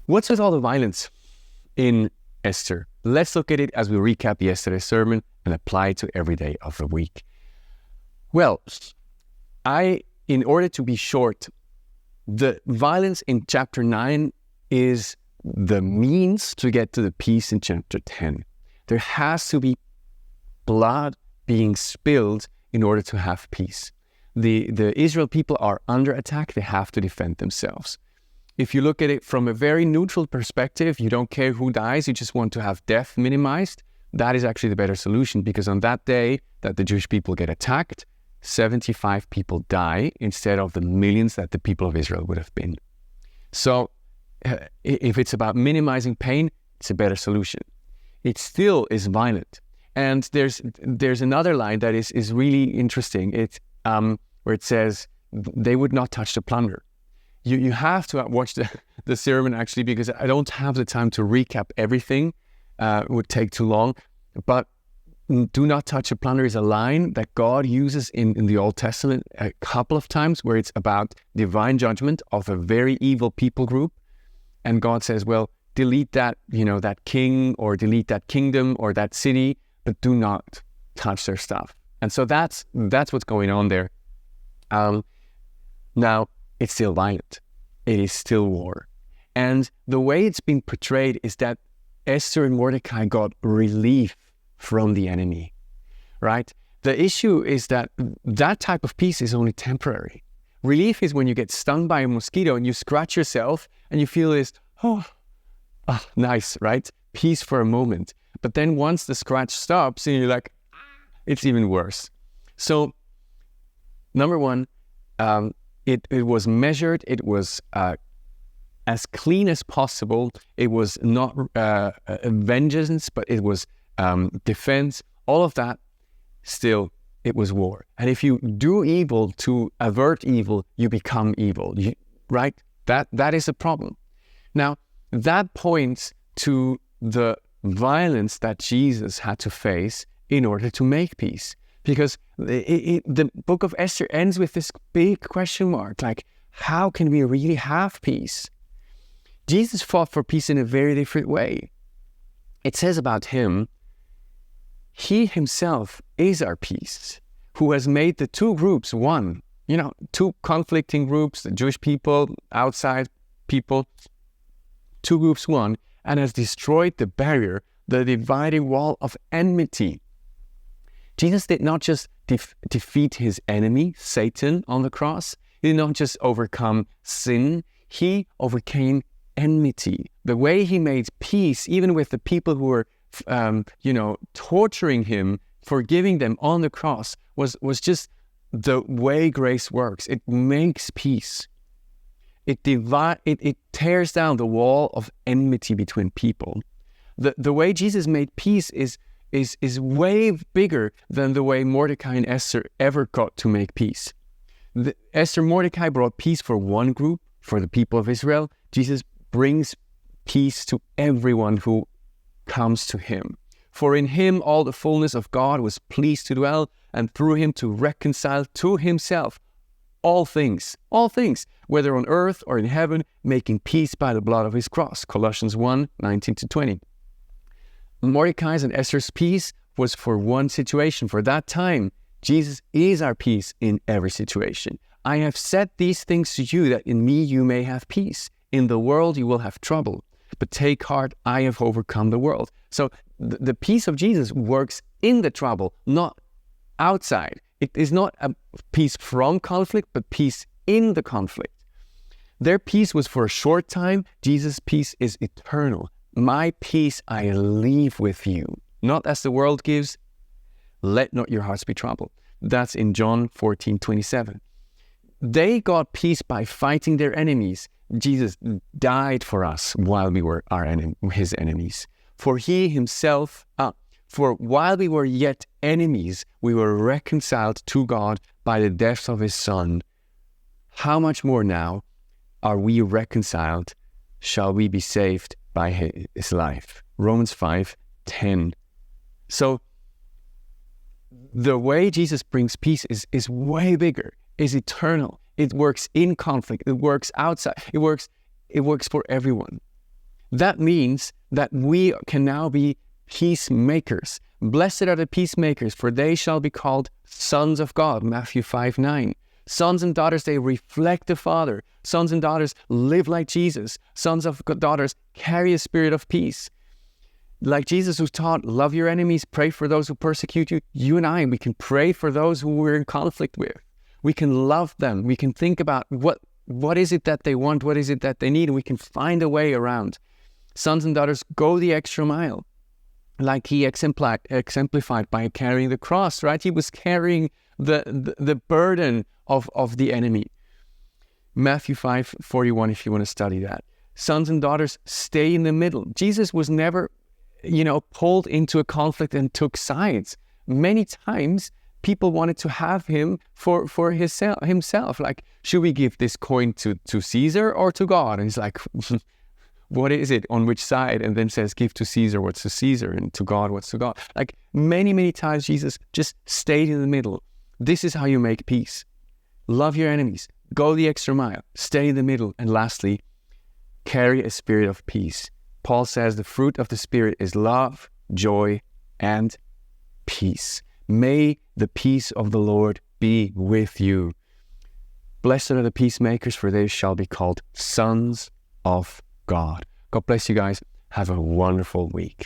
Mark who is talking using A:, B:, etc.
A: What's with all the violence in Esther? Let's look at it as we recap yesterday's sermon and apply it to every day of the week. Well, in order to be short, the violence in chapter 9 is the means to get to the peace in chapter 10. There has to be blood being spilled in order to have peace. The Israel people are under attack. They have to defend themselves. If you look at it from a very neutral perspective, you don't care who dies, you just want to have death minimized, that is actually the better solution, because on that day that the Jewish people get attacked, 75 people die instead of the millions that the people of Israel would have been. So if it's about minimizing pain, it's a better solution. It still is violent. And there's another line that is really interesting. It's where it says, they would not touch the plunder. You have to watch the sermon actually, because I don't have the time to recap everything. It would take too long. But do not touch the plunder is a line that God uses in the Old Testament a couple of times, where it's about divine judgment of a very evil people group. And God says, well, delete that, that king, or delete that kingdom or that city, but do not touch their stuff. And so that's what's going on there. Now, it's still violent. It is still war. And the way it's been portrayed is that Esther and Mordecai got relief from the enemy, right? The issue is that type of peace is only temporary. Relief is when you get stung by a mosquito and you scratch yourself and you feel this, nice, right? Peace for a moment. But then once the scratch stops, and you're like, it's even worse. So, number one, it was measured. It was as clean as possible. It was not vengeance, but it was defense. All of that, still, it was war. And if you do evil to avert evil, you become evil, right? That is a problem. Now, that points to the violence that Jesus had to face in order to make peace. Because the Book of Esther ends with this big question mark, like, how can we really have peace? Jesus fought for peace in a very different way. It says about him, he himself is our peace, who has made the two groups one. Two conflicting groups, the Jewish people, outside people, two groups one, and has destroyed the barrier, the dividing wall of enmity. Jesus did not just defeat his enemy, Satan, on the cross. He did not just overcome sin. He overcame enmity. The way he made peace, even with the people who were, torturing him, forgiving them on the cross, was just the way grace works. It makes peace. It tears down the wall of enmity between people. The way Jesus made peace is way bigger than the way Mordecai and Esther ever got to make peace. Esther and Mordecai brought peace for one group, for the people of Israel. Jesus brings peace to everyone who comes to him. For in him all the fullness of God was pleased to dwell, and through him to reconcile to himself all things, whether on earth or in heaven, making peace by the blood of his cross. Colossians 1:19-20. Mordecai's and Esther's peace was for one situation, for that time. Jesus is our peace in every situation. I have said these things to you, that in me you may have peace. In the world you will have trouble, but take heart, I have overcome the world. So the peace of Jesus works in the trouble, not outside. It is not a peace from conflict, but peace in the conflict. Their peace was for a short time. Jesus' peace is eternal. My peace I leave with you, not as the world gives. Let not your hearts be troubled. That's in John 14:27. They got peace by fighting their enemies. Jesus died for us while we were his enemies. For he himself, for while we were yet enemies, we were reconciled to God by the death of his Son. How much more now are we reconciled? Shall we be saved by his life? Romans 5:10. So the way Jesus brings peace is way bigger, is eternal. It works in conflict. It works outside. It works for everyone. That means that we can now be peacemakers. Blessed are the peacemakers, for they shall be called sons of God. Matthew 5:9. Sons and daughters, they reflect the Father. Sons and daughters live like Jesus. Sons of daughters carry a spirit of peace. Like Jesus who taught, love your enemies, pray for those who persecute you. You and I, we can pray for those who we're in conflict with. We can love them. We can think about what is it that they want? What is it that they need? And we can find a way around. Sons and daughters, go the extra mile. Like he exemplified by carrying the cross, right? He was carrying the burden of the enemy. Matthew 5:41, if you want to study that. Sons and daughters, stay in the middle. Jesus was never, pulled into a conflict and took sides. Many times, people wanted to have him for himself. Like, should we give this coin to Caesar or to God? And he's like, what is it? On which side? And then says, give to Caesar what's to Caesar, and to God what's to God. Like, many, many times, Jesus just stayed in the middle. This is how you make peace. Love your enemies. Go the extra mile. Stay in the middle. And lastly, carry a spirit of peace. Paul says the fruit of the Spirit is love, joy, and peace. May the peace of the Lord be with you. Blessed are the peacemakers, for they shall be called sons of God. God bless you guys. Have a wonderful week.